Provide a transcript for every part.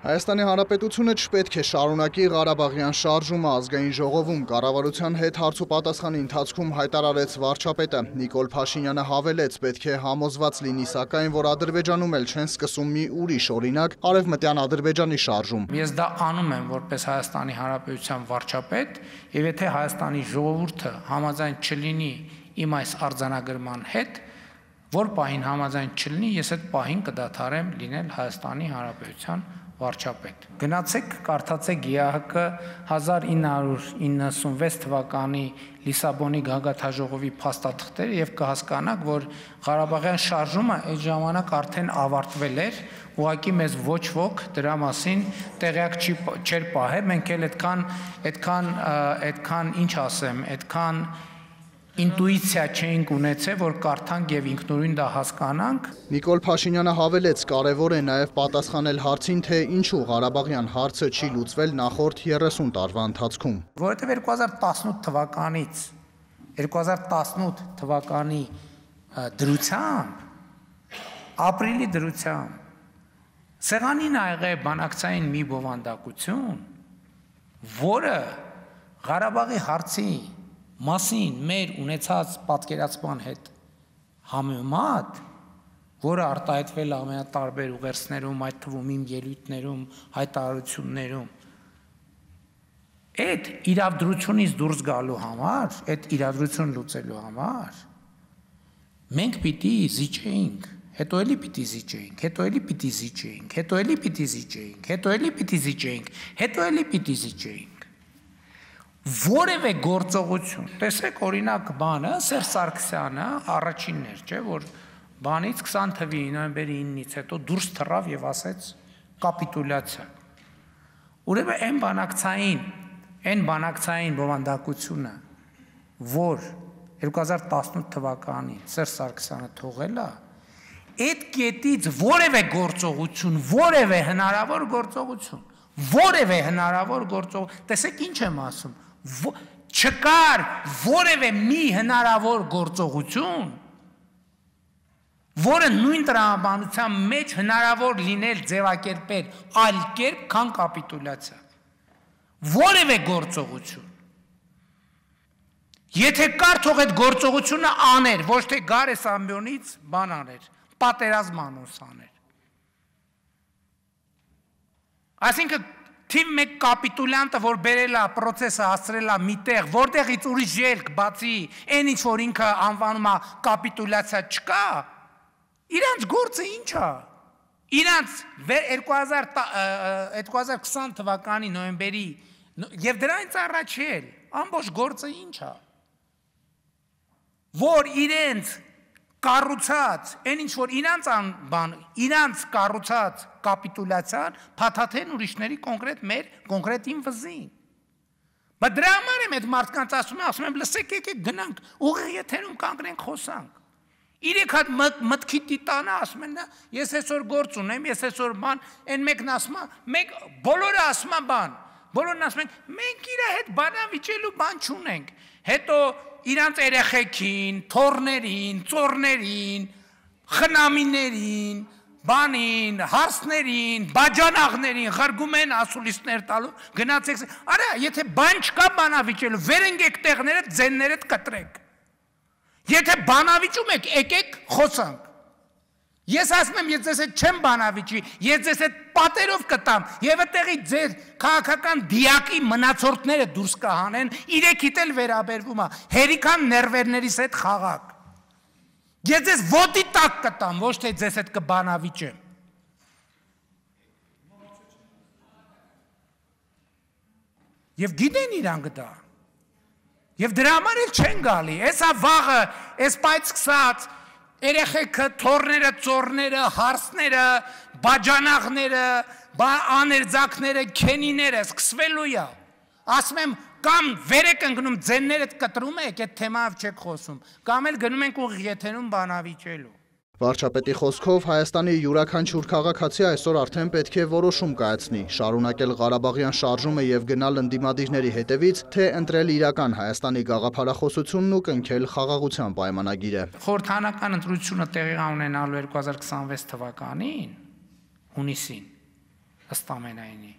Հայաստանի Հանրապետությունը չպետք է շարունակի Ղարաբաղյան շարժումը ազգային ժողովում կառավարության հետ հարց ու պատասխանի ընթացքում հայտարարեց վարչապետը Նիկոլ Փաշինյանը հավելեց պետք է համոզված լինի սակայն որ Ադրբեջանում էլ չեն սկսում մի ուրիշ օրինակ արևմտյան Ադրբեջանի շարժում։ Ես դա անում եմ որպես Հայաստանի Հանրապետության վարչապետ եւ եթե Հայաստանի ժողովուրդը համաձայն չլինի իմ այս արձանագրման հետ որ պահին համաձայն չլինի ես այդ պահին կդադարեմ լինել Հայաստանի Հանրապետության վարչապետ։ Գնացեք կարդացեք ԵԱՀԿ 1996 թվականի Լիսաբոնի գագաթաժողովի փաստաթղթերը եւ կհասկանաք, որ Ղարաբաղյան շարժումը այդ ժամանակ արդեն ավարտվել էր, ուղղակի մեզ ոչ ոք դրա մասին տեղյակ չէր պահել, մենք էլ այդքան ինչ ասեմ, այդքան ինտուիցիա չէինք ունեցել, որ կարդանք եւ ինքնուրույն դա հասկանանք։ Նիկոլ Փաշինյանը հավելեց, կարևոր է նաեւ պատասխանել հարցին, թե ինչու Ղարաբաղյան հարցը չի լուծվել նախորդ 30 տարվա ընթացքում։ Որովհետեւ 2018 թվականից 2018 թվականի դրությամբ ապրիլի դրությամբ սեղանին ա եղել բանակցային մի բովանդակություն, որը Ղարաբաղի հարցի մասին մեր ունեցած պատկերացման հետ համեմատ, որը արտահայտվել ամենատարբեր ուղերձներում, այդ թվում իմ ելույթներում, հայտարարություններում, այդ իրադրությունից դուրս գալու համար, այդ իրադրություն լուծելու համար, մենք պիտի զիջեինք, հետո էլի պիտի զիջեինք, հետո էլի պիտի զիջեինք, հետո էլի պիտի զիջեինք, հետո էլի պիտի զիջեինք, հետո էլի պիտի զիջեինք։ Որևէ գործողություն, տեսեք օրինակ բանը, Սերժ Սարգսյանը առաջինն էր, չէ, որ բանից 20 թվականի նոյեմբերի 9-ից հետո դուրս թռավ եւ ասեց կապիտուլյացիա։ Ուրեմն այն բանակցային բովանդակությունը, որ 2018 թվականին Սերժ Սարգսյանը թողել է, այդ կետից որևէ գործողություն, որևէ հնարավոր գործողություն, տեսեք ինչ եմ ասում, չկար որևէ մի հնարավոր գործողություն, որը նույն տրամաբանության մեջ հնարավոր լինել ձևակերպել այլ կերպ, քան կապիտուլյացիա։ Որևէ գործողություն։ Եթե կար թող այդ գործողությունը աներ, ոչ թե գար էս ամբյոնից բան աներ, պատերազմ անոնց աներ։ Այսինքն թիվ մեկ կապիտուլյանտը, որ բերել է պրոցեսը հասցրել է միտեղ, որտեղից ուրիշ ելք բացի այն ինչ որ ինքը անվանում է կապիտուլյացիա չկա, իրանց գործը ինչ է։ Իրանց 2020 թվականի նոյեմբերի եւ դրանից առաջ էլ ամբողջ գործը ինչ է։ Որ իրենց կառուցած, այն ինչ որ իրանց կառուցած կապիտուլյացիան փաթաթեն ուրիշների կոնկրետ իմ վզին։ Բայց դրա համար եմ այդ մարդկանց ասում եմ լսեք եկեք գնանք ուղիղ եթերում կանգնենք խոսանք։ 3 հատ մտքի տիտանը ասում են ես այսօր գործ ունեմ, ես այսօր բան, այն մեկն ասում է, մենք բոլորը ասում են բան, բոլորն ասում են մենք իր հետ բանավիճելու բան չունենք։ Հետո իրանց երեխեքին, թորներին, ծորներին, խնամիներին, բանին, հարսներին, բաջանաղներին խրգում են ասուլիսներ տալու, գնացեք, արա, եթե բան չկա բանավիճելու, վեր ընկեք տեղներդ, ձեններդ կտրեք։ Եթե բանավիճում եք, եկեք խոսանք։ Ես ասում եմ, ես ձեզ հետ չեմ բանավիճի, ես ձեզ հետ պատերով կտամ, եւ այդտեղի ձեր քաղաքական դիակի մնացորդները դուրս կհանեն, իրեքիդ էլ վերաբերվում է, հերիքան ներվերներիս հետ խաղակ։ Ես ձեզ ոտի տակ կտամ, ոչ թե ձեզ հետ կբանավիճեմ։ Եվ գիտեն իրանք դա։ Եվ դրա համար էլ չեն գալի, էսա վաղը, էս պայծ սկսած, երեխեքը, թորները, ծորները, հարսները, բաջանաղները, աներձակները, քենիները սկսվելու է։ Ասում եմ, կամ վեր եք ընկնում, ձեններդ կտրում եք, այդ թեմայով չեք խոսում, կամ էլ գնում ենք ուղիղ եթերում բանավիճելու։ Վարչապետի խոսքով Հայաստանի յուրաքանչյուր քաղաքացի այսօր արդեն պետք է որոշում կայացնի, շարունակել Ղարաբաղյան շարժումը եւ գնալ ընդդիմադիրների հետևից, թե ընտրել իրական Հայաստանի գաղափարախոսությունն ու կնքել խաղաղության պայմանագիրը։ Խորհրդանական ընտրությունը տեղի ունենալու 2026 թվականին հունիսին ըստ ամենայնի։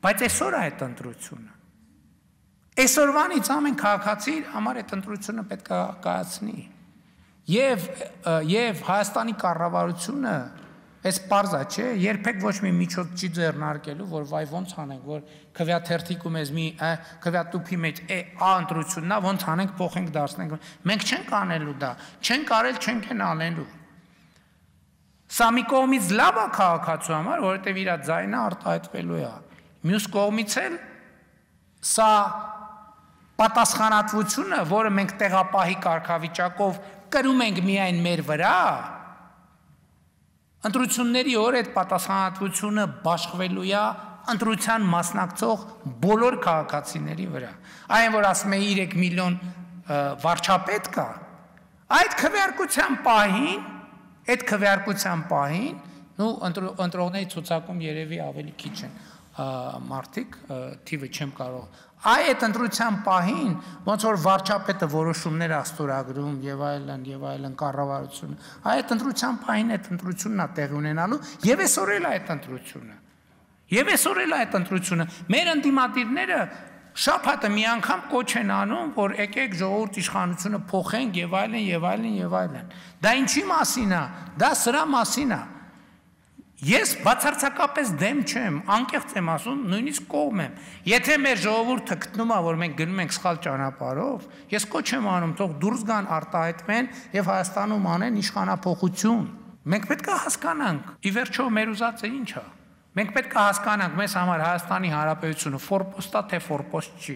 Բայց այսօր այդ ընտրությունը։ Այսօրվանից ամեն քաղաքացի համար այդ ընտրությունը պետք է կայացնի։ Եվ Հայաստանի կառավարությունը այս պարզա չէ, երբեք ոչ մի միջոց չի ձեռնարկելու, որ վայ ոնց անենք, որ քվեաթերթիկում ես մի քվեատուփի մեջ ընտրությունն է, ոնց անենք, փոխենք, դարձնենք։ Մենք չենք անելու դա, չենք արել, չենք են անելու։ Սա մի կողմից լավ է քաղաքացու համար, որովհետև իր ձայնը արտահայտվելու է։ Մյուս կողմից էլ սա պատասխանատվությունը, որը մենք տեղապահի կարգավիճակով կրում ենք միայն մեր վրա, ընտրությունների օր այդ պատասխանատվությունը բաշխվելու է ընտրության մասնակցող բոլոր քաղաքացիների վրա։ Այն, որ ասում է 3 միլիոն վարչապետ կա, այդ քվեարկության պահին, ընտրողների ցուցակում երևի ավելի քիչ են մարդիկ, թիվը չեմ կարող։ Այդ ընտրության պահին, ոնց որ վարչապետը որոշումներ է ստորագրում եւ այլն կառավարությունը, այդ ընտրության պահին այդ ընտրությունն է տեղի ունենալու եւ այսօր էլ այդ ընտրությունը։ Մեր ընդդիմադիրները շաբաթը մի անգամ կոչ են անում, որ եկեք ժողովուրդ իշխանությունը փոխենք եւ այլն։ Դա ինչի մասին է։ Դա սրա մասին է։ Ես բացարձակապես դեմ չեմ, անկեղծ եմ ասում, նույնիսկ կողմ եմ։ Եթե մեր ժողովուրդը գտնում է, որ մենք գնում ենք սխալ ճանապարհով, ես կոչ եմ անում, թող դուրս գան, արտահայտվեն եւ Հայաստանում անեն իշխանափոխություն։ Մենք պետք է հասկանանք, ի վերջո մեր ուզածը ինչ է։ Մենք պետք է հասկանանք, մեզ համար Հայաստանի Հանրապետությունը ֆորպոստ է, թե ֆորպոստ չի։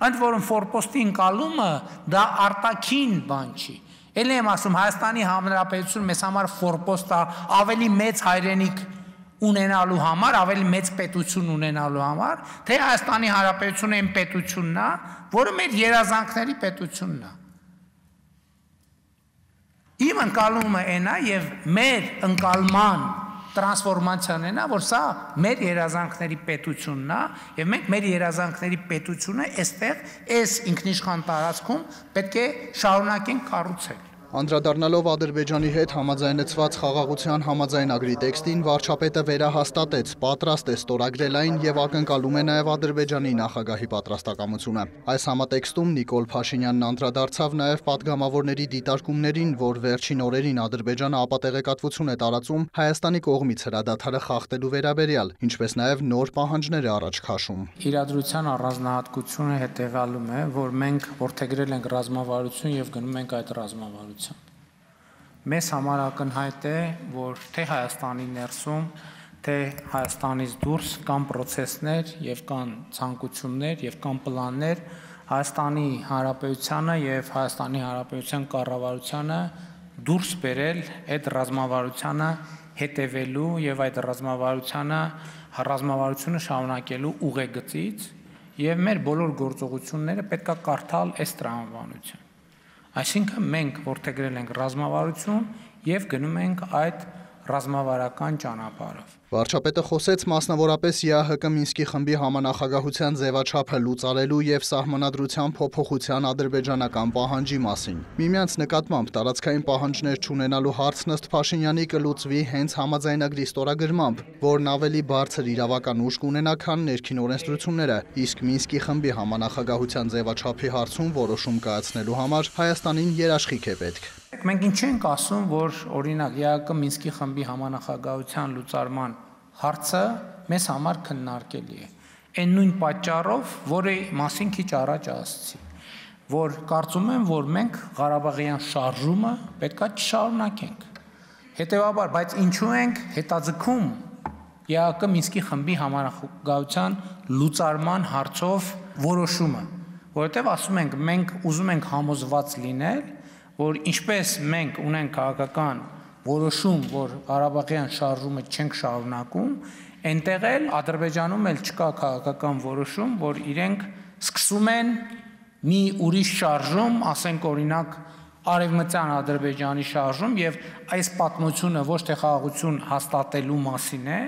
Ընդ որում ֆորպոստի ընկալումը դա արտաքին բան չի։ Էլ եմ ասում, Հայաստանի Հանրապետությունը մեզ համար ֆորպոստ է, ավելի մեծ հայրենիք ունենալու համար, ավելի մեծ պետություն ունենալու համար, թե Հայաստանի Հանրապետությունը այն պետությունն է, որը մեր երազանքների պետությունն է։ Իմ ընկալումը այն է եւ մեր ընկալման տրանսֆորմացիան այն է, որ սա մեր երազանքների պետությունն է եւ մենք մեր երազանքների պետությունը այստեղ այս ինքնիշխան տարածքում պետք է շարունակենք կառուցել։ Անդրադառնալով Ադրբեջանի հետ համաձայնեցված խաղաղության համաձայնագրի տեքստին, վարչապետը վերահաստատեց, պատրաստ է ստորագրել այն եւ ակնկալում է նաեւ Ադրբեջանի նախագահի պատրաստակամությունը։ Այս համատեքստում Նիկոլ Փաշինյանն անդրադարձավ նաեւ պատգամավորների դիտարկումներին, որ վերջին օրերին Ադրբեջանը ապատեղեկատվություն է տարածում Հայաստանի կողմից հրադադարը խախտելու վերաբերյալ, ինչպես նաեւ նոր պահանջներ է առաջ քաշում։ Իրադրության առանձնահատկությունը հետեւյալում է, որ մենք որդեգրել ենք ռազմավարություն եւ գնում ենք այդ ռազմավարություն։ Մեզ համար ակնհայտ է, որ թե Հայաստանի ներսում, թե Հայաստանից դուրս կան պրոցեսներ եւ կան ցանկություններ եւ կան պլաններ Հայաստանի Հանրապետությանը եւ Հայաստանի Հանրապետության կառավարությանը դուրս բերել այդ ռազմավարությանը հետևելու եւ այդ ռազմավարությունը շարունակելու ուղեգծից եւ մեր բոլոր գործողությունները պետք է կարդալ այս տրամաբանությամբ։ Այսինքն մենք որդեգրել ենք ռազմավարություն եւ գնում ենք այդ ռազմավարական ճանապարհով։ Վարչապետը խոսեց մասնավորապես ԵԱՀԿ Մինսկի խմբի համանախագահության ձևաչափը լուծարելու եւ սահմանադրության փոփոխության ադրբեջանական պահանջի մասին։ Միմյանց նկատմամբ տարածքային պահանջներ չունենալու հարցն ըստ Փաշինյանի կլուծվի հենց համաձայնագրի ստորագրմամբ, որն ավելի բարձր իրավական ուժ կունենա, քան ներքին օրենսդրությունները, իսկ Մինսկի խմբի համանախագահության ձևաչափի հարցում որոշում կայացնելու համար Հայաստանին երաշխիք է պետք։ Մենք ինչ ենք ասում, որ օրինակ ԵԱՀԿ Մինսկի խմբի համանախագահության լուծարման հարցը մեզ համար քննարկելի է։ Այն նույն պատճառով, որի մասին քիչ առաջ ասացի, որ կարծում եմ, որ մենք Ղարաբաղյան շարժումը պետքա չշարունակենք։ Հետևաբար, բայց ինչու ենք հետաձգում ԵԱՀԿ Մինսկի խմբի համանախագահության լուծարման հարցով որոշումը, որովհետև ասում ենք, մենք ուզում ենք համոզված լինել, որ ինչպես մենք ունենք քաղաքական որոշում, որ Ղարաբաղյան շարժումը չենք շարունակում, այնտեղ էլ Ադրբեջանում էլ չկա քաղաքական որոշում, որ իրենք սկսում են մի ուրիշ շարժում, ասենք օրինակ Արևմտյան Ադրբեջանի շարժում եւ այս պատմությունը ոչ թե խաղաղություն հաստատելու մասին է,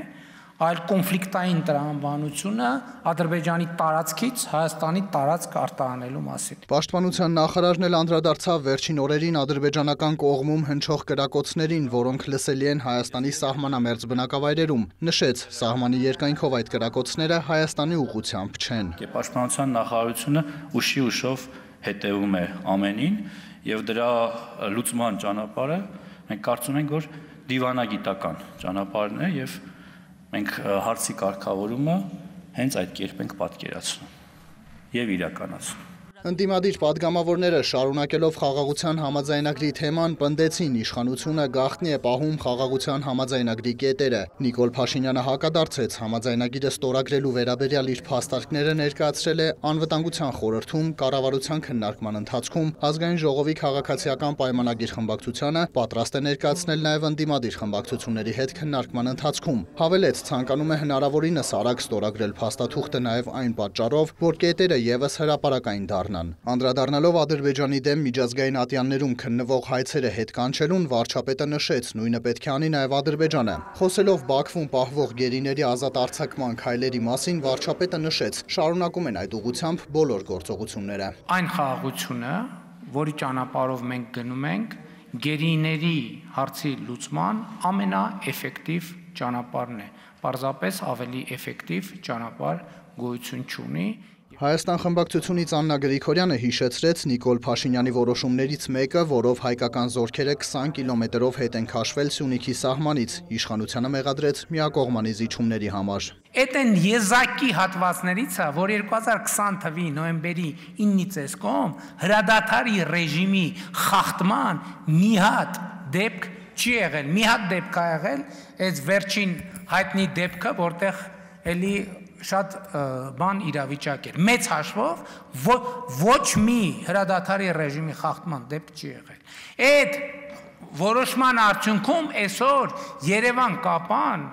այլ կոնֆլիկտային տրամաբանությունը Ադրբեջանի տարածքից Հայաստանի տարածք արտահանելու մասին։ Պաշտպանության նախարարն էլ անդրադարձավ վերջին օրերին ադրբեջանական կողմում հնչող կրակոցներին, որոնք լսելի են Հայաստանի սահմանամերձ բնակավայրերում։ Նշեց, սահմանի երկայնքով այդ կրակոցները Հայաստանի ուղղությամբ չեն։ Պաշտպանության նախարարությունը ուշով հետևում է ամենին եւ դրա լուծման ճանապարհը մենք կարծում ենք, որ դիվանագիտական ճանապարհն է եւ մենք հարցի կարգավորումը հենց այդ կերպ ենք պատկերացնում եւ իրականացնում։ Ընդդիմադիր падգամավորները շարունակելով խաղաղության համաձայնագրի թեման պնդեցին իշխանությունը գաղտնի է պահում խաղաղության համաձայնագրի կետերը։ Նիկոլ Փաշինյանը հակադարձեց համաձայնագիրը ստորագրելու վերաբերյալ իր փաստարկները ներկայացրել է Անվտանգության խորհրդում կառավարության քննարկման ընթացքում Ազգային ժողովի քաղաքացիական պայմանագիր խմբակցությանը պատրաստ է ներկայացնել նաև ընդդիմադիր խմբակցությունների հետ քննարկման ընթացքում։ Հավելեց, ցանկանում է հնարավորինս արագ ստորագրել փաստաթուղթը նաև այն պատճառով, որ կետերը եւս հրապարակային դառնան։ Անդրադառնալով Ադրբեջանի դեմ միջազգային ատյաններում քննվող հայցերը հետ կանչելուն, վարչապետը նշեց, նույնը պետք է անի նաև Ադրբեջանը։ Խոսելով Բաքվում պահվող գերիների ազատ արձակման քայլերի մասին, վարչապետը նշեց, շարունակում են այդ ուղղությամբ բոլոր գործողությունները։ Այն խաղաղությունը, որի ճանապարհով մենք գնում ենք, գերիների հարցի լուծման ամենաէֆեկտիվ ճանապարհն է։ Պարզապես ավելի էֆեկտիվ ճանապարհ գոյություն չունի։ Հայաստան խմբակցությունից Աննա Գրիգորյանը հիշեցրեց Նիկոլ Փաշինյանի որոշումներից մեկը, որով հայկական զորքերը 20 կիլոմետրով հետ են քաշվել Սյունիքի սահմանից, իշխանությանը մեղադրեց միակողմանի զիջումների համար։ Այդ են եզակի հատվածներից է, որ 2020 թվականի նոյեմբերի 9-ից էսկոմ հրադադարի ռեժիմի խախտման մի հատ դեպք չի եղել, մի հատ դեպք է եղել, այս վերջին հայտնի դեպքը, որտեղ էլի շատ բան իրավիճակ էր։ Մեծ հաշվով ոչ մի հրադադարի ռեժիմի խախտման դեպք չի եղել։ Այդ որոշման արդյունքում այսօր Երևան կապան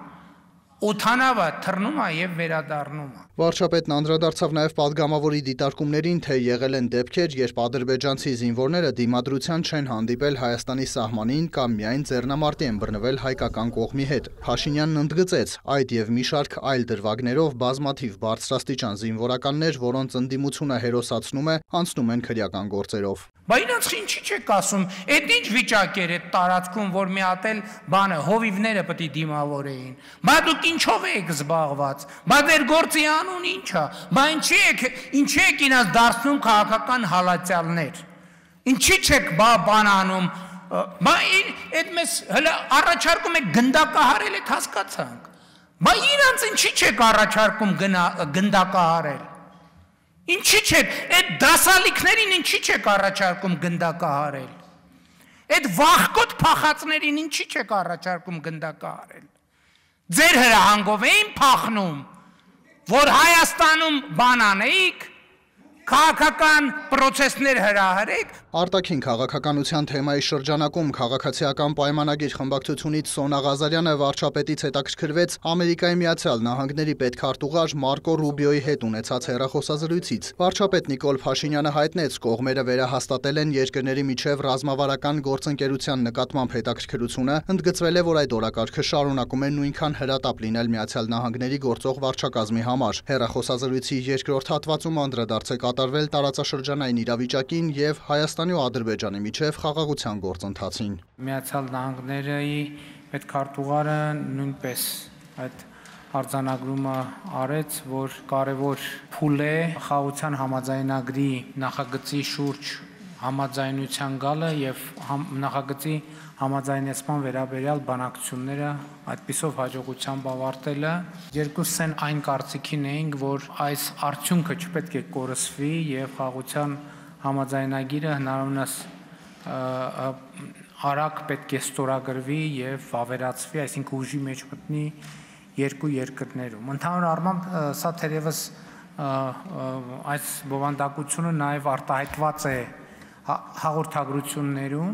օթանավը թռնում է եւ վերադառնում է։ Վարչապետն անդրադարձավ նաև падգամավորի դիտարկումներին, թե եղել են դեպքեր, երբ ադրբեջանցի զինվորները դիմադրության չեն հանդիպել Հայաստանի սահմանին կամ միայն ձեռնամարտի են բռնվել հայկական կողմի հետ։ Փաշինյանն ընդգծեց, այդ եւ մի շարք այլ դրվագներով բազմաթիվ բարձրաստիճան զինվորականներ, որոնց ընդդիմությունը հերոսացնում է, անցնում են քրեական գործերով։ Բա ինձ ինչի չեք ասում, այդ ինչ վիճակ էր այդ տարածքում, որ մի հատ էլ բանը հովիվները պետք է դիմավորեին։ Բա դուք ինչով եք զբաղված։ Բա դեր գործի անուն ի՞նչ է։ Բա ինչի եք ինձ դարձնում քաղաքական հալածյալներ։ Ինչի չեք բան անում։ Բա այդ մեզ հələ առաջարկում եք գնդակահարել, այդ հասկացանք։ Բա իրանց ինչի չեք առաջարկում գնդակահարել։ Ինչի՞ չեք, այդ դասալիքներին ինչի՞ չեք առաջարկում գնդակահարել։ Այդ վախկոտ փախածներին ինչի՞ չեք առաջարկում գնդակահարել։ Ձեր հրահանգով էին փախնում, որ Հայաստանում բան անեիք, քաղաքական պրոցեսներ հրահրեք։ Արտաքին քաղաքականության թեմայի շրջանակում քաղաքացիական պայմանագիր խմբակցությունից Սոնա Ղազարյանը վարչապետից հետաքրքրվեց Ամերիկայի Միացյալ Նահանգների պետքարտուղար Մարկո Ռուբիոյի հետ ունեցած հեռախոսազրույցից։ Վարչապետ Նիկոլ Փաշինյանը հայտնեց, կողմերը վերահաստատել են երկրների միջև ռազմավարական գործընկերության նկատմամբ հետաքրքրությունը, ընդգծվել է, որ այդ օրակարգը շարունակում է նույնքան հրատապ լինել Միացյալ Նահանգների գործող վարչակազմի համար։ Հեռախոսազրույցի երկրորդ հատվածում անդրադարձ է կատարվել տարածաշրջանային իրավիճակին եւ Հայաստանի ու Ադրբեջանի միջև խաղաղության գործընթացին։ Միացյալ Նահանգների պետքարտուղարը նույնպես այդ արձանագրումը արեց, որ կարևոր փուլ է խաղաղության համաձայնագրի նախագծի շուրջ համաձայնության գալը եւ նախագծի համաձայնեցման վերաբերյալ բանակցությունները այդպիսով հաջողությամբ ավարտելը։ Երկուսս այն կարծիքին էինք, որ այս արդյունքը չպետք է կորսվի եւ խաղաղության համաձայնագիրը հնարավորինս արագ պետք է ստորագրվի եւ վավերացվի, այսինքն ուժի մեջ մտնի երկու երկրներում։ Ընդհանուր առմամբ սա թերևս այս բովանդակությունը նաեւ արտահայտված է հաղորդագրություններում։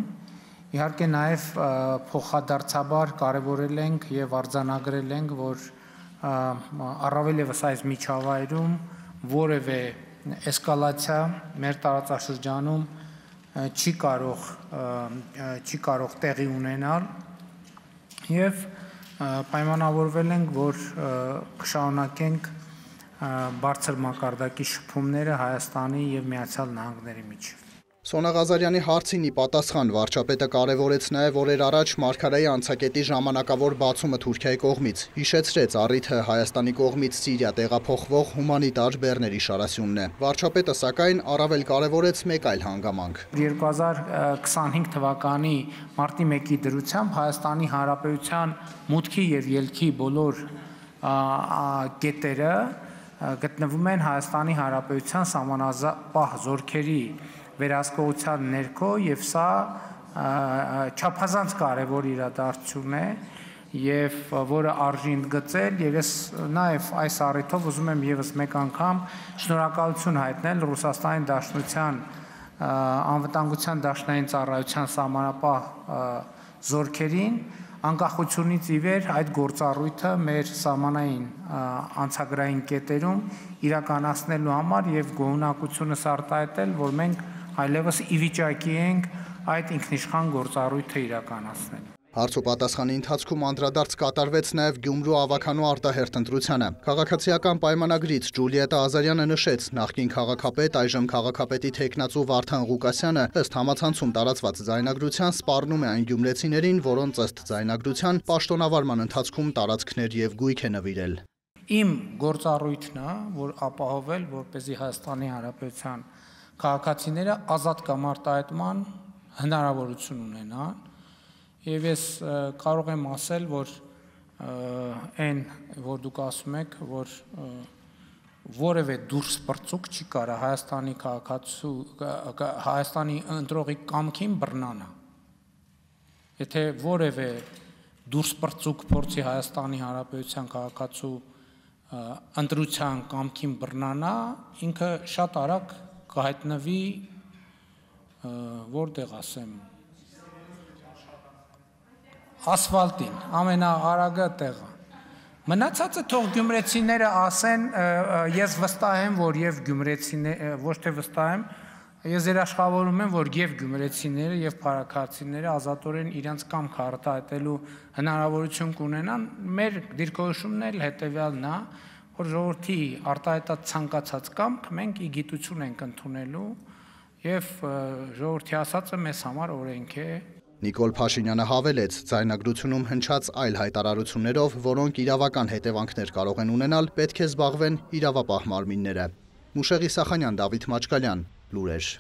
Իհարկե նաև փոխադարձաբար կարևորել ենք եւ արձանագրել ենք, որ առավել եւս այս միջավայրում որևէ էսկալացիա մեր տարածաշրջանում չի կարող տեղի ունենալ եւ պայմանավորվել ենք, որ կշարունակենք բարձր մակարդակի շփումները Հայաստանի եւ Միացյալ Նահանգների միջև։ Սոնա Ղազարյանի հարցին ի պատասխան վարչապետը կարևորեց նաև օրեր առաջ Մարգարեի անցակետի ժամանակավոր բացումը Թուրքիայի կողմից, հիշեցրեց առիթը Հայաստանի կողմից Սիրիա տեղափոխվող հումանիտար բեռների շարասյունն է։ Վարչապետը սակայն առավել կարևորեց մեկ այլ հանգամանք։ 2025 թվականի մարտի 1-ի դրությամբ Հայաստանի Հանրապետության մուտքի եւ ելքի բոլոր կետերը գտնվում են Հայաստանի Հանրապետության սահմանապահ զորքերի վերահսկողության ներքո եւ սա չափազանց կարևոր իրադարձություն է եւ որը արժի ընդգծել եւ ես նաեւ այս առիթով ուզում եմ եւս մեկ անգամ շնորհակալություն հայտնել Ռուսաստանի Դաշնության անվտանգության դաշնային ծառայության սահմանապահ զորքերին անկախությունից ի վեր այդ գործառույթը մեր սահմանային անցագրային կետերում իրականացնելու համար եւ գոհունակությունս արտահայտել, որ մենք այլևս ի վիճակի ենք այդ ինքնիշխան գործառույթը իրականացնել։ Հարց ու պատասխանի ընթացքում անդրադարձ կատարվեց նաև Գյումրու ավագանու արտահերթ ընտրությանը։ Քաղաքացիական պայմանագրից Ջուլիետա Ազարյանը նշեց, նախկին քաղաքապետ, այժմ քաղաքապետի թեկնածու Վարդան Ղուկասյանը ըստ համացանցում տարածված ձայնագրության սպառնում է այն գյումրեցիներին, որոնց ըստ ձայնագրության պաշտոնավարման ընթացքում տարածքներ եւ գույք է նվիրել։ Իմ գործառույթն է, որ ապահովել, որպեսզի Հայաստանի Հանրապետության քաղաքացիները ազատ կամ արտահայտման հնարավորություն ունենան եւ ես կարող եմ ասել, որ այն որ դուք ասում եք, որ որևէ դուրս բրծուկ չի կարա Հայաստանի ընտրողի կամքին բռնանա։ Եթե որևէ դուրս բրծուկ փորձի Հայաստանի Հանրապետության քաղաքացու ընտրության կամքին բռնանա, ինքը շատ արագ կհայտնվի որտեղ ասեմ ասֆալտին, ամենաարագը տեղը։ Մնացածը թող գյումրեցիները ասեն, ես վստահ եմ, որ եւ գյումրեցիները, ոչ թե վստահ եմ, ես երաշխավորում եմ, որ եւ գյումրեցիները եւ փարաքարցիները ազատորեն իրենց կամք արտահայտելու հնարավորություն կունենան։ Մեր դիրքորոշումն էլ հետեւյալն է, որ ժողովրդի արտահայտած ցանկացած կամք մենք ի գիտություն ենք ընդունելու եւ ժողովրդի ասածը մեզ համար օրենք է։ Նիկոլ Փաշինյանը հավելեց, ձայնագրությունում հնչած այլ հայտարարություններով, որոնք իրավական հետևանքներ կարող են ունենալ, պետք է զբաղվեն իրավապահ մարմինները։ Մուշեղ Իսախանյան, Դավիթ Մաչկալյան, լուրեր։